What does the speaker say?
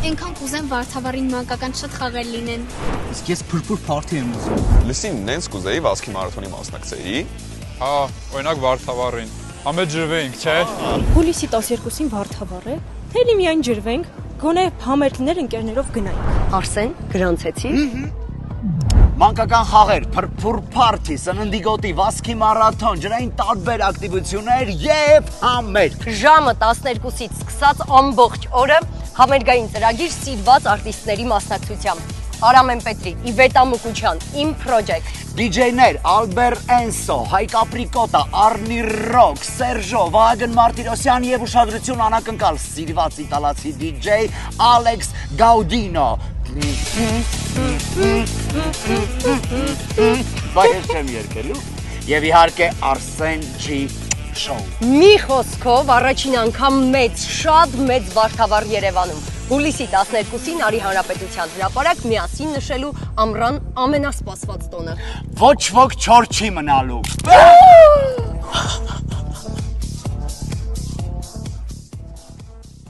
Այնքան կուզեմ Վարդավառին մանկական շատ խաղեր լինեն։ Իսկ ես փրփուր փարթի եմ ուզում։ Լսին, նենց կուզեի վազքի մարաթոնի մասնակցեի։ Հա, օրինակ Վարդավառին։ Համե ջրվեինք, չէ՞։ Հուլիսի 12-ին Վարդավառ է։ Թելի միայն ջրվենք, գոնե համերգներ ընկերներով գնայինք։ Արսեն, գրանցեցի։ Մանկական խաղեր, փրփուր փարթի, սննդի գոտի, վազքի մարաթոն, ջրային տարբեր ակտիվություններ եւ համերգ։ Ժամը 12-ից սկսած ամբողջ օրը համերգային ծրագիր սիրված արտիստների մասնակցությամբ։ Արամեն Պետրի, Իվետա Մուկուչյան, Իմ Project, DJ-ներ Ալբեր Էնսո, Հայկ Ապրիկոտը, Արնի Ռոք, Սերժո, Վահագն Մարտիրոսյան եւ ուշադրություն անակնկալ սիրված իտալացի DJ Ալեքս Գաուդինո։ Բայց չեմ երկելու եւ իհարկե Արսեն Ջի շոու։ մի խոսքով առաջին անգամ շատ մեծ Վարդավառ Երևանում։ Հուլիսի 12-ին Արի Հանրապետության հրապարակ միասին նշելու ամռան ամենասպասված տոնը։ Ոչ ոք չոր չի մնալու։